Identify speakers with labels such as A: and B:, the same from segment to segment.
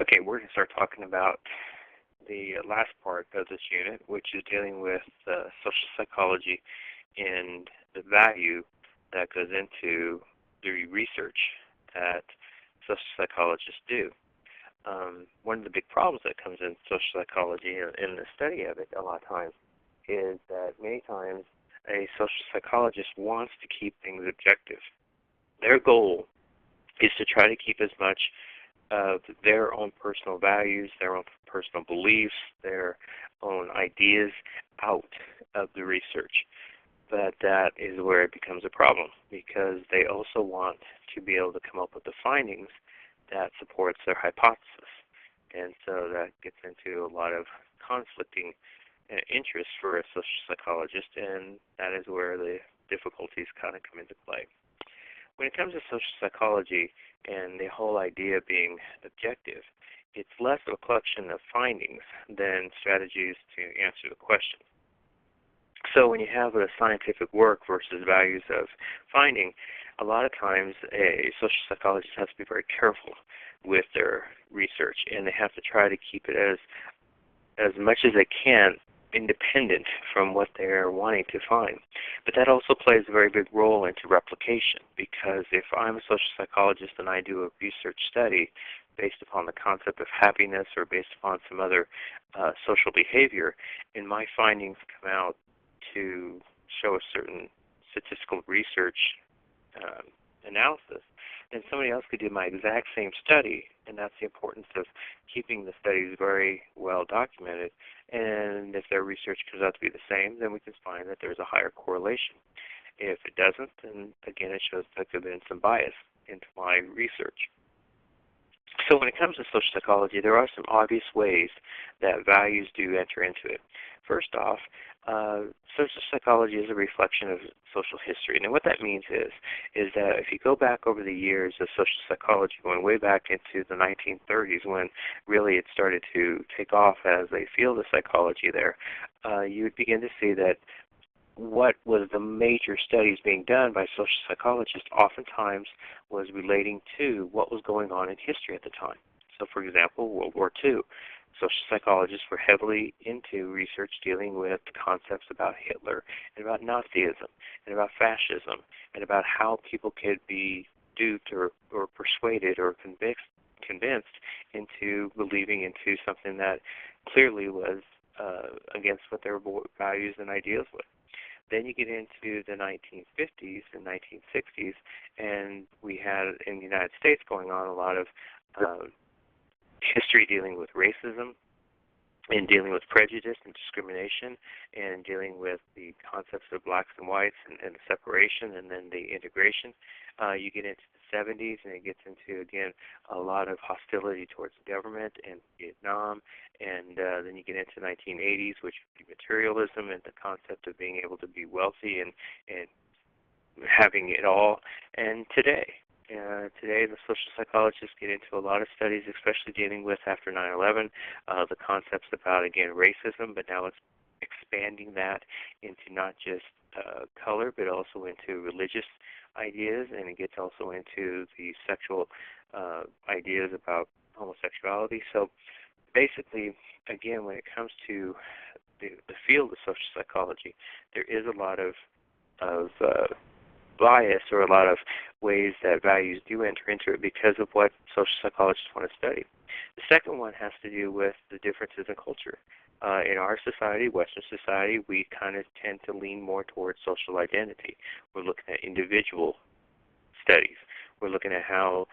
A: Okay, we're going to start talking about the last part of this unit, which is dealing with social psychology and the value that goes into the research that social psychologists do. One of the big problems that comes in social psychology and in the study of it a lot of times is that many times a social psychologist wants to keep things objective. Their goal is to try to keep as much of their own personal values, their own personal beliefs, their own ideas out of the research. But that is where it becomes a problem because they also want to be able to come up with the findings that supports their hypothesis. And so that gets into a lot of conflicting interests for a social psychologist, and that is where the difficulties kind of come into play. When it comes to social psychology and the whole idea of being objective, it's less of a collection of findings than strategies to answer the question. So when you have a scientific work versus values of finding, a lot of times a social psychologist has to be very careful with their research, and they have to try to keep it as much as they can independent from what they're wanting to find. But that also plays a very big role into replication, because if I'm a social psychologist and I do a research study based upon the concept of happiness or based upon some other social behavior, and my findings come out to show a certain statistical research analysis, then somebody else could do my exact same study, and that's the importance of keeping the studies very well documented. And if their research comes out to be the same, then we can find that there's a higher correlation. If it doesn't, then again it shows that there's been some bias into my research. So when it comes to social psychology, there are some obvious ways that values do enter into it. First off, social psychology is a reflection of social history. And what that means is that if you go back over the years of social psychology, going way back into the 1930s when really it started to take off as a field of psychology there, you would begin to see that what was the major studies being done by social psychologists oftentimes was relating to what was going on in history at the time. So for example, World War II. Social psychologists were heavily into research dealing with concepts about Hitler and about Nazism and about fascism and about how people could be duped or persuaded or convinced into believing into something that clearly was against what their values and ideas were. Then you get into the 1950s and 1960s, and we had in the United States going on a lot of history dealing with racism and dealing with prejudice and discrimination and dealing with the concepts of blacks and whites and the separation and then the integration. You get into the 70s and it gets into, again, a lot of hostility towards the government and Vietnam. And then you get into the 1980s, which would be materialism and the concept of being able to be wealthy and having it all. And today the social psychologists get into a lot of studies, especially dealing with after 9/11, the concepts about, again, racism, but now it's expanding that into not just color, but also into religious ideas, and it gets also into the sexual ideas about homosexuality. So basically, again, when it comes to the field of social psychology, there is a lot of bias or a lot of ways that values do enter into it because of what social psychologists want to study. The second one has to do with the differences in culture. In our society, Western society, we kind of tend to lean more towards social identity. We're looking at individual studies. We're looking at how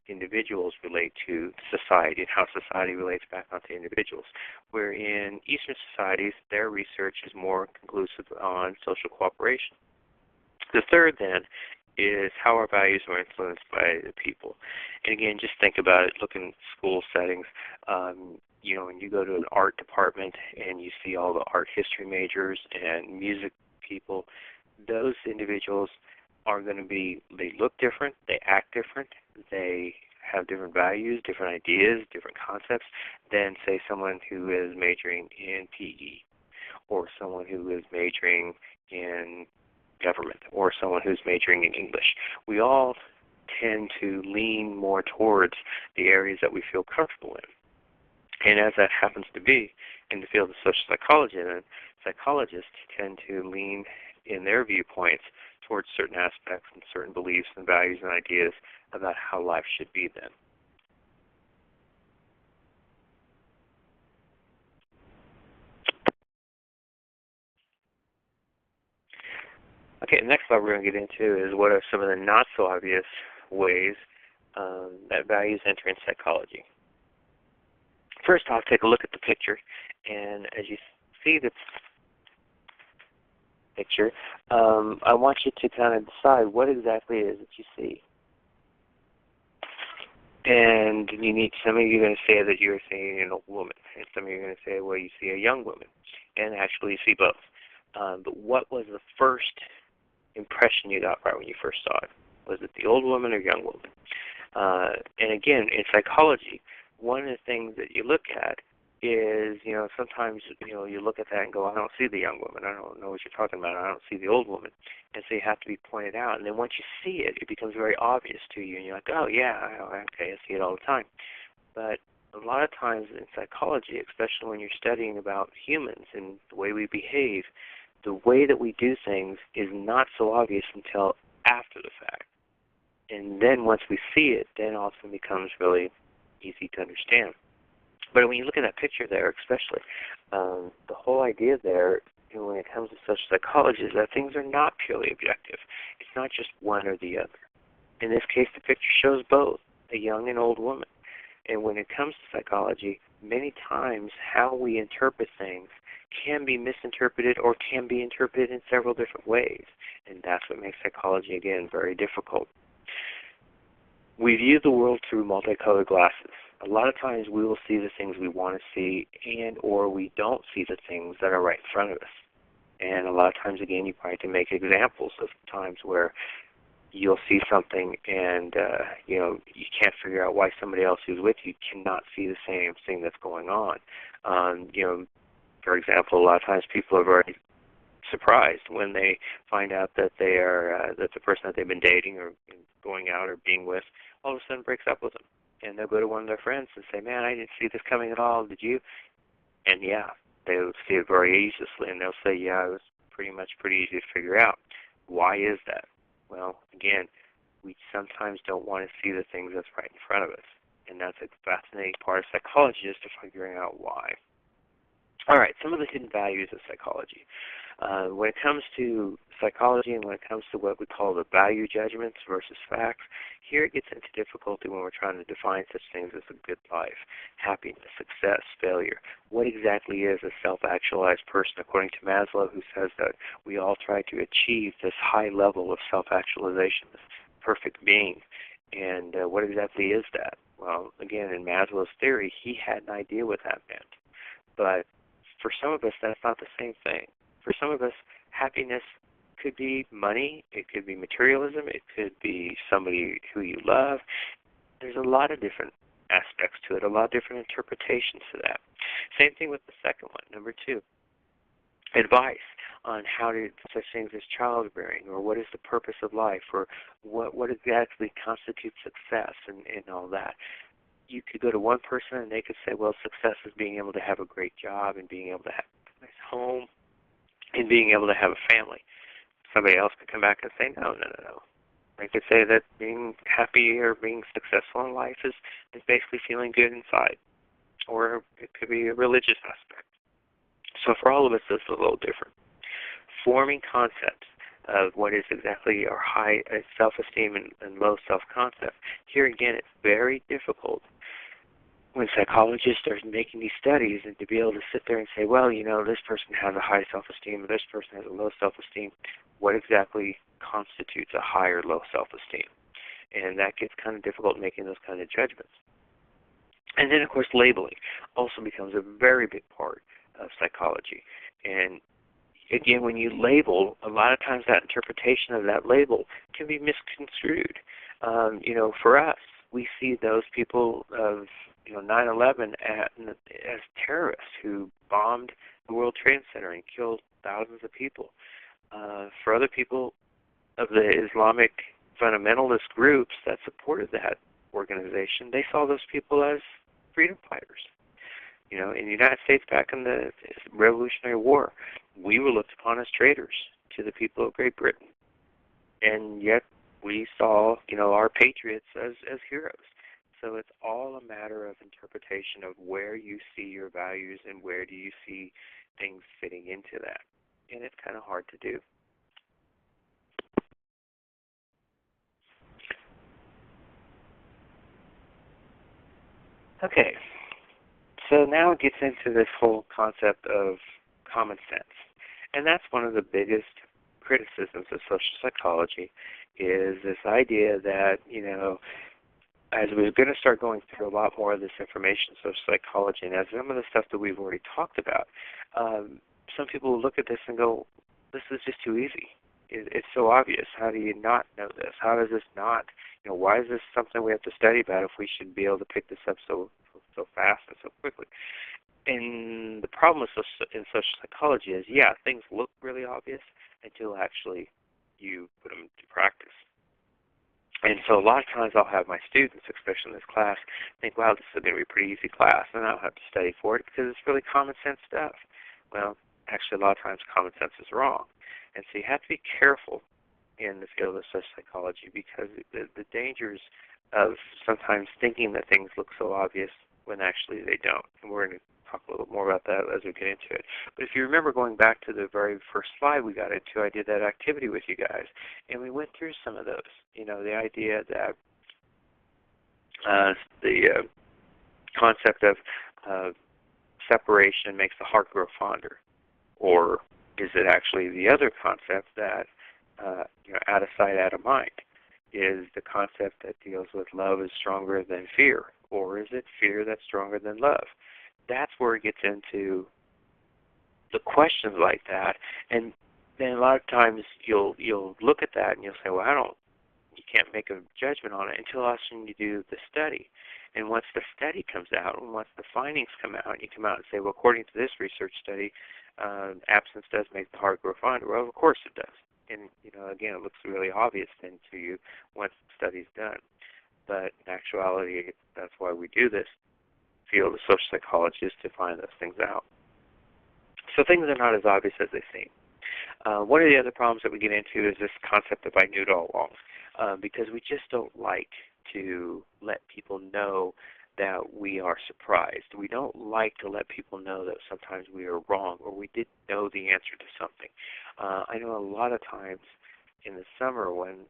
A: individuals relate to society and how society relates back onto individuals. Where in Eastern societies, their research is more conclusive on social cooperation. The third, then, is how our values are influenced by the people. And again, just think about it, look in school settings. When you go to an art department and you see all the art history majors and music people, those individuals are going to be, they look different, they act different, they have different values, different ideas, different concepts than, say, someone who is majoring in PE or someone who is majoring in government or someone who's majoring in English. We all tend to lean more towards the areas that we feel comfortable in. And as that happens to be in the field of social psychology, then psychologists tend to lean in their viewpoints towards certain aspects and certain beliefs and values and ideas about how life should be then. Okay, the next slide we're going to get into is what are some of the not so obvious ways that values enter in psychology. First off, take a look at the picture, and as you see the picture, I want you to kind of decide what exactly it is that you see. And you need, some of you are going to say that you're seeing an old woman, and some of you are going to say, well, you see a young woman, and actually you see both. But what was the first impression you got right when you first saw it? Was it the old woman or young woman? And again, in psychology, one of the things that you look at is, sometimes, you look at that and go, I don't see the young woman. I don't know what you're talking about. I don't see the old woman. And so you have to be pointed out. And then once you see it, it becomes very obvious to you. And you're like, oh, yeah, okay, I see it all the time. But a lot of times in psychology, especially when you're studying about humans and the way we behave, the way that we do things is not so obvious until after the fact. And then once we see it, then all of a sudden becomes really easy to understand. But when you look at that picture there, especially, the whole idea there, when it comes to social psychology, is that things are not purely objective. It's not just one or the other. In this case, the picture shows both, a young and old woman. And when it comes to psychology, many times how we interpret things can be misinterpreted or can be interpreted in several different ways. And that's what makes psychology, again, very difficult. We view the world through multicolored glasses. A lot of times we will see the things we want to see, and or we don't see the things that are right in front of us. And a lot of times, again, you probably can make examples of times where you'll see something and you can't figure out why somebody else who's with you cannot see the same thing that's going on. For example, a lot of times people are very surprised when they find out that they are that the person that they've been dating or going out or being with all of a sudden breaks up with them. And they'll go to one of their friends and say, man, I didn't see this coming at all, did you? And yeah, they'll see it very easily, and they'll say, yeah, it was pretty easy to figure out. Why is that? Well, again, we sometimes don't want to see the things that's right in front of us. And that's a fascinating part of psychology, is to figuring out why. All right, some of the hidden values of psychology. When it comes to psychology and when it comes to what we call the value judgments versus facts, here it gets into difficulty when we're trying to define such things as a good life, happiness, success, failure. What exactly is a self-actualized person, according to Maslow, who says that we all try to achieve this high level of self-actualization, this perfect being. And what exactly is that? Well, again, in Maslow's theory, he had an idea what that meant. But for some of us, that's not the same thing. For some of us, happiness could be money, it could be materialism, it could be somebody who you love. There's a lot of different aspects to it, a lot of different interpretations to that. Same thing with the second one, number 2. Advice on how to do such things as childbearing, or what is the purpose of life, or what exactly constitutes success, and all that. You could go to one person and they could say, well, success is being able to have a great job and being able to have a nice home and being able to have a family. Somebody else could come back and say, no. They could say that being happy or being successful in life is basically feeling good inside. Or it could be a religious aspect. So for all of us, this is a little different. Forming concepts of what is exactly our high self-esteem and low self-concept. Here again, it's very difficult when psychologists are making these studies and to be able to sit there and say, well, this person has a high self-esteem, or this person has a low self-esteem. What exactly constitutes a high or low self-esteem? And that gets kind of difficult making those kind of judgments. And then, of course, labeling also becomes a very big part of psychology. And again, when you label, a lot of times that interpretation of that label can be misconstrued. For us, we see those people of 9/11 as terrorists who bombed the World Trade Center and killed thousands of people. For other people of the Islamic fundamentalist groups that supported that organization, they saw those people as freedom fighters. In the United States back in the Revolutionary War, we were looked upon as traitors to the people of Great Britain. And yet we saw, our patriots as heroes. So it's all a matter of interpretation of where you see your values and where do you see things fitting into that. And it's kind of hard to do. Okay, so now it gets into this whole concept of common sense. And that's one of the biggest criticisms of social psychology, is this idea that, as we're going to start going through a lot more of this information, social psychology, and as some of the stuff that we've already talked about, some people will look at this and go, this is just too easy. It's so obvious. How do you not know this? How does this not, why is this something we have to study about if we should be able to pick this up so fast and so quickly? And the problem in social psychology is, things look really obvious until actually you put them into practice. And so a lot of times I'll have my students, especially in this class, think, wow, this is going to be a pretty easy class, and I don't have to study for it because it's really common sense stuff. Well, actually, a lot of times common sense is wrong. And so you have to be careful in the field of social psychology, because the dangers of sometimes thinking that things look so obvious when actually they don't. And we're going to talk a little more about that as we get into it. But if you remember, going back to the very first slide we got into, I did that activity with you guys, and we went through some of those. The idea that the concept of separation makes the heart grow fonder, or is it actually the other concept that out of sight, out of mind? Is the concept that deals with love is stronger than fear, or is it fear that's stronger than love? That's where it gets into the questions like that, and then a lot of times you'll look at that and you'll say, well, you can't make a judgment on it until you do the study. And once the study comes out, and once the findings come out, you come out and say, well, according to this research study, absence does make the heart grow fonder. Well, of course it does. And, again, it looks really obvious then to you once the study's done. But in actuality, that's why we do this field of social psychology, is to find those things out. So things are not as obvious as they seem. One of the other problems that we get into is this concept of I knew it all along, because we just don't like to let people know that we are surprised. We don't like to let people know that sometimes we are wrong or we didn't know the answer to something. I know a lot of times in the summer when,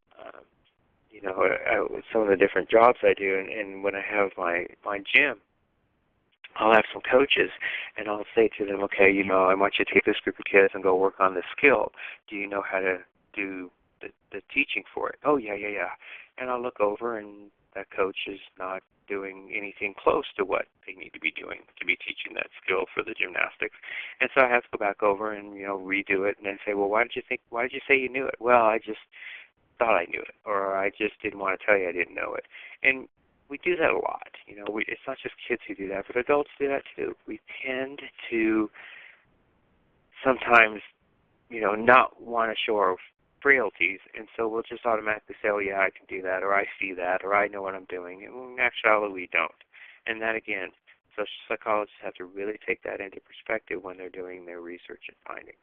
A: with some of the different jobs I do, and when I have my gym, I'll have some coaches, and I'll say to them, okay, I want you to take this group of kids and go work on this skill. Do you know how to do the teaching for it? Oh, yeah. And I'll look over, and that coach is not doing anything close to what they need to be doing to be teaching that skill for the gymnastics. And so I have to go back over and, redo it and then say, well, why did you say you knew it? Well, I just thought I knew it, or I just didn't want to tell you I didn't know it. And we do that a lot. It's not just kids who do that, but adults do that too. We tend to sometimes, not want to show our frailties, and so we'll just automatically say, oh yeah, I can do that, or I see that, or I know what I'm doing. And in actuality, we don't. And that, again, social psychologists have to really take that into perspective when they're doing their research and findings.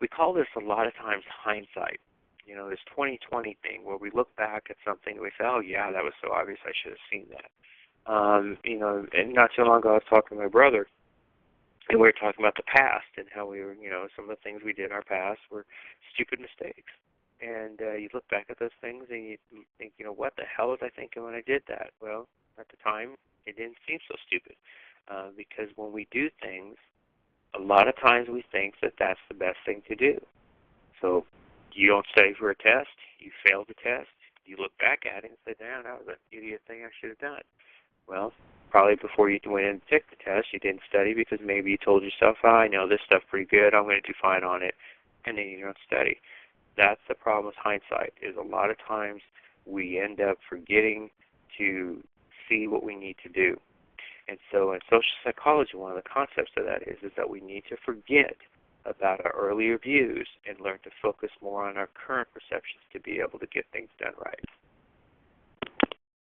A: We call this a lot of times hindsight. This 20/20 thing where we look back at something and we say, oh yeah, that was so obvious, I should have seen that. And not too long ago I was talking to my brother, and we were talking about the past and how we were, some of the things we did in our past were stupid mistakes. And you look back at those things and you think, what the hell was I thinking when I did that? Well, at the time, it didn't seem so stupid. Because when we do things, a lot of times we think that that's the best thing to do. So you don't study for a test, you fail the test, you look back at it and say, damn, that was an idiot thing I should have done. Well, probably before you went in and took the test, you didn't study because maybe you told yourself, oh, I know this stuff pretty good, I'm going to do fine on it, and then you don't study. That's the problem with hindsight, is a lot of times we end up forgetting to see what we need to do. And so in social psychology, one of the concepts of that is that we need to forget about our earlier views and learn to focus more on our current perceptions to be able to get things done right.